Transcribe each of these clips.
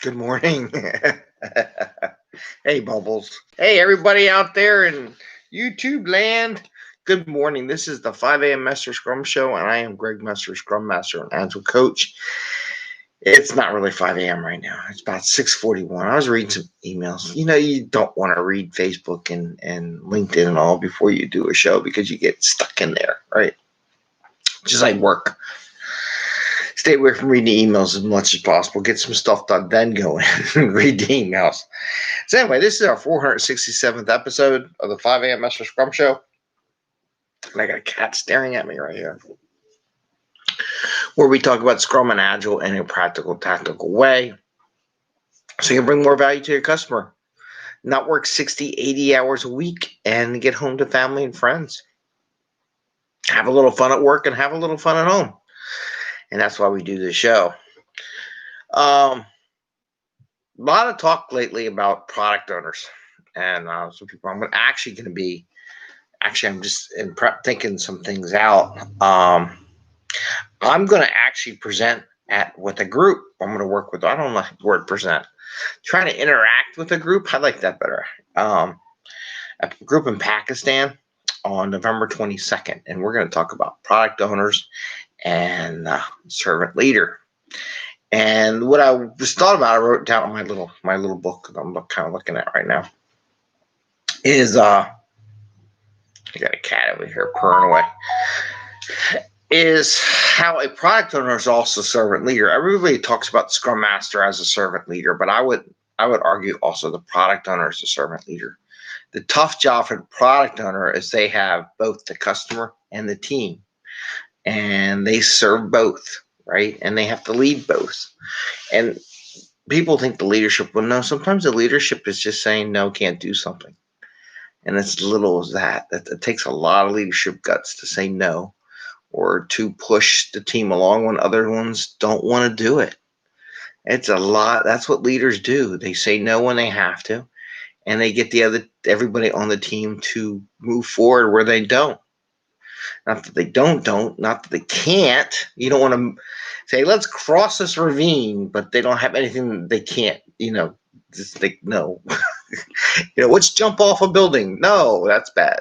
Good morning. Hey, Bubbles. Hey, everybody out there in YouTube land. Good morning. This is the 5 a.m. Mester Scrum Show, and I am Greg Mester, Scrum Master and Agile Coach. It's not really 5 a.m. right now. It's about 6:41. I was reading some emails. You know, you don't want to read Facebook and LinkedIn and all before you do a show because you get stuck in there, right? Just like work. Stay away from reading emails as much as possible. Get some stuff done, then go in and read the emails. So anyway, this is our 467th episode of the 5 a.m. Mester Scrum Show. And I got a cat staring at me right here. Where we talk about Scrum and Agile in a practical, tactical way. So you can bring more value to your customer. Not work 60, 80 hours a week and get home to family and friends. Have a little fun at work and have a little fun at home. And that's why we do this show. A lot of talk lately about product owners. And some people, I'm just in prep thinking some things out. I'm going to actually present with a group. I'm going to work with, I don't like the word present. Trying to interact with a group. I like that better. A group in Pakistan on November 22nd. And we're going to talk about product owners and servant leader. And what I just thought about, I wrote down on my little book that I'm kind of looking at right now, is I got a cat over here purring away, is how a product owner is also a servant leader. Everybody talks about the Scrum Master as a servant leader, but I would argue also the product owner is a servant leader. The tough job for the product owner is they have both the customer and the team. And they serve both, right? And they have to lead both. And people think the leadership, well, no, sometimes the leadership is just saying, no, can't do something. And it's as little as that. It takes a lot of leadership guts to say no or to push the team along when other ones don't want to do it. It's a lot. That's what leaders do. They say no when they have to, and they get everybody on the team to move forward where they don't. Not that they don't, not that they can't. You don't want to say, let's cross this ravine, but they don't have anything they can't, just think, no. Let's jump off a building. No, that's bad.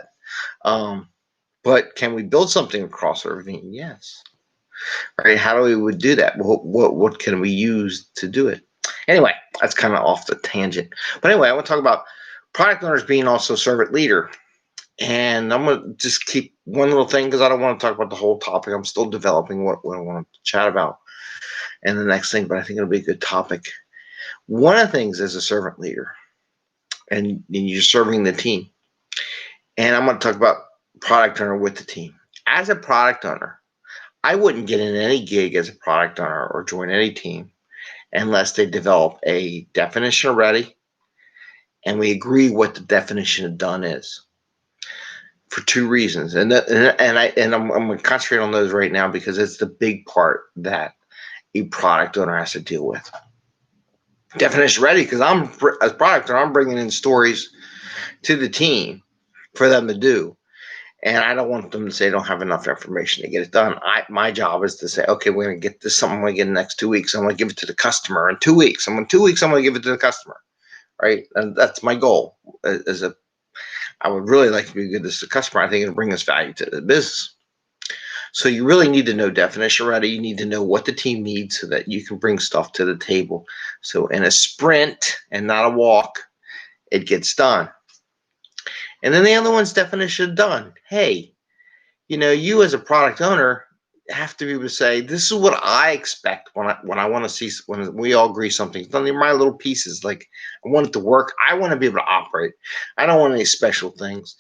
But can we build something across a ravine? Yes. Right? How do we do that? What can we use to do it? Anyway, that's kind of off the tangent. But anyway, I want to talk about product owners being also servant leader. And I'm going to just keep one little thing because I don't want to talk about the whole topic. I'm still developing what I want to chat about and the next thing, but I think it'll be a good topic. One of the things as a servant leader, and you're serving the team, and I'm going to talk about product owner with the team. As a product owner, I wouldn't get in any gig as a product owner or join any team unless they develop a definition already and we agree what the definition of done is. For two reasons, and I'm going to concentrate on those right now because it's the big part that a product owner has to deal with. Definition ready, because as product owner, I'm bringing in stories to the team for them to do, and I don't want them to say they don't have enough information to get it done. My job is to say, okay, we're going to get this. Something I'm going to get in the next 2 weeks. I'm going to give it to the customer in 2 weeks. I'm going to give it to the customer, right? And that's my goal I would really like to be good as a customer. I think it'll bring us value to the business. So you really need to know definition already. You need to know what the team needs so that you can bring stuff to the table. So in a sprint and not a walk, it gets done. And then the other one's definition of done. Hey, you as a product owner have to be able to say, this is what I expect when I want to see, when we all agree something. It's only my little pieces. Like, I want it to work. I want to be able to operate. I don't want any special things.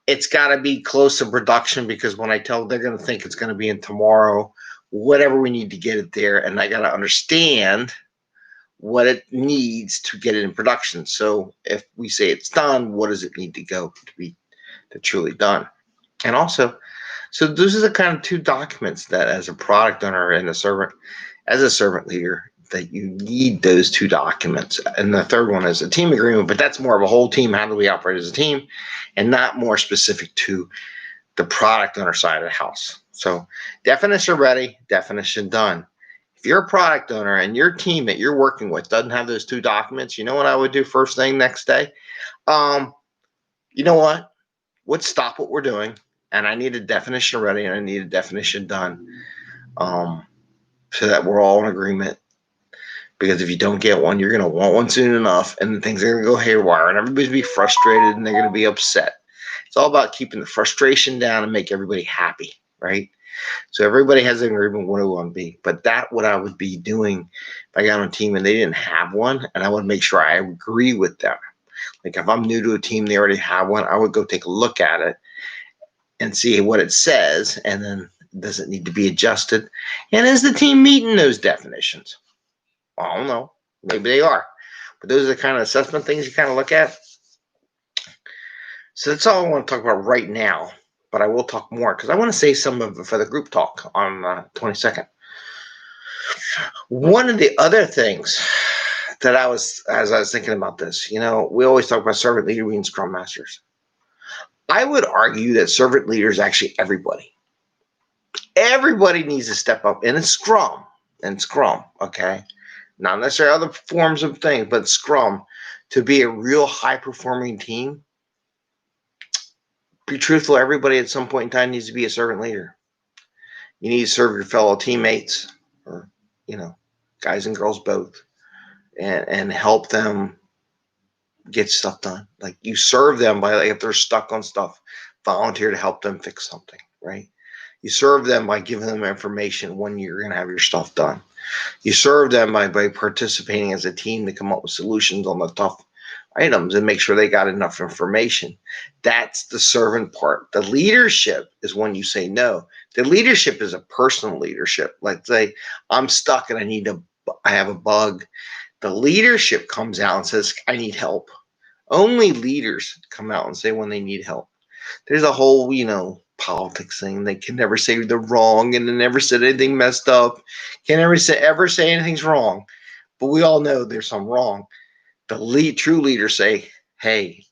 It's got to be close to production because when I tell, they're going to think it's going to be in tomorrow, whatever we need to get it there. And I got to understand what it needs to get it in production. So if we say it's done, what does it need to go to be truly done? And also, so those are the kind of two documents that as a product owner and as a servant leader, that you need those two documents. And the third one is a team agreement, but that's more of a whole team. How do we operate as a team? And not more specific to the product owner side of the house. So definition ready, definition done. If you're a product owner and your team that you're working with doesn't have those 2 documents, you know what I would do first thing next day? You know what? Let's stop what we're doing, and I need a definition ready, and I need a definition done, so that we're all in agreement. Because if you don't get one, you're going to want one soon enough, and then things are going to go haywire, and everybody's going to be frustrated, and they're going to be upset. It's all about keeping the frustration down and make everybody happy, right? So everybody has an agreement what it would be. But that what I would be doing if I got on a team and they didn't have one, and I would make sure I agree with them. Like if I'm new to a team, they already have one, I would go take a look at it and see what it says, and then does it need to be adjusted? And is the team meeting those definitions? I don't know. Maybe they are. But those are the kind of assessment things you kind of look at. So that's all I want to talk about right now. But I will talk more because I want to say some of it for the group talk on 22nd. One of the other things that as I was thinking about this, we always talk about servant leader being Scrum Masters. I would argue that servant leader is actually everybody. Everybody needs to step up in Scrum, okay? Not necessarily other forms of things, but Scrum, to be a real high-performing team. Be truthful, everybody at some point in time needs to be a servant leader. You need to serve your fellow teammates, or, guys and girls both, and help them get stuff done. Like you serve them by, like, if they're stuck on stuff, volunteer to help them fix something, right? You serve them by giving them information when you're going to have your stuff done. You serve them by participating as a team to come up with solutions on the tough items and make sure they got enough information. That's the servant part. The leadership is when you say no. The leadership is a personal leadership. Like say, I'm stuck and I have a bug. The leadership comes out and says, I need help. Only leaders come out and say when they need help. There's a whole, politics thing. They can never say they're wrong, and they never said anything messed up. Can never say anything's wrong. But we all know there's some wrong. The true leaders say, hey,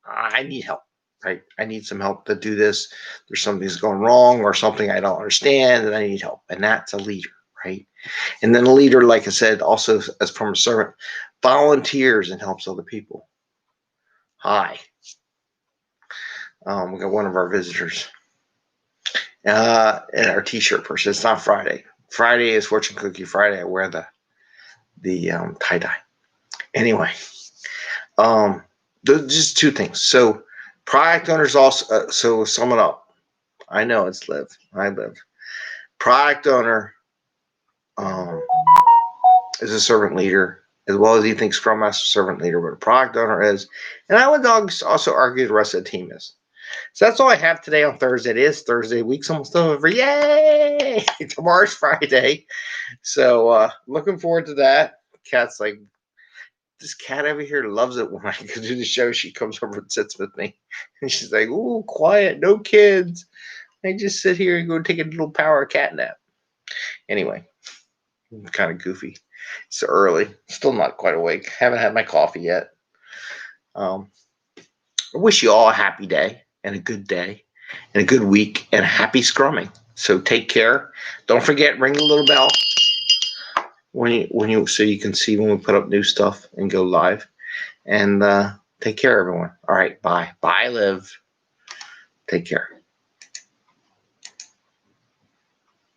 I need help, right? I need some help to do this. There's something that's going wrong or something I don't understand, and I need help. And that's a leader, right? And then a leader, like I said, also as from a servant, volunteers and helps other people. Hi. We got one of our visitors. And our t-shirt person. It's not Friday. Friday is Fortune Cookie Friday. I wear the tie-dye. Anyway, just 2 things. So product owners also, so sum it up. I know it's Liv. I live. Product owner is a servant leader, as well as he thinks Scrum Master servant leader, but a product owner is. And I would also argue the rest of the team is. So that's all I have today on Thursday. It is Thursday. Week's almost over. Yay! Tomorrow's Friday. So looking forward to that. Cat's like, this cat over here loves it when I go do the show. She comes over and sits with me. And she's like, ooh, quiet, no kids. I just sit here and go take a little power cat nap. Anyway, I'm kind of goofy. It's early. Still not quite awake. Haven't had my coffee yet. I wish you all a happy day and a good day and a good week and happy scrumming. So take care. Don't forget, ring the little bell so you can see when we put up new stuff and go live. And take care, everyone. All right, bye. Bye, Liv. Take care.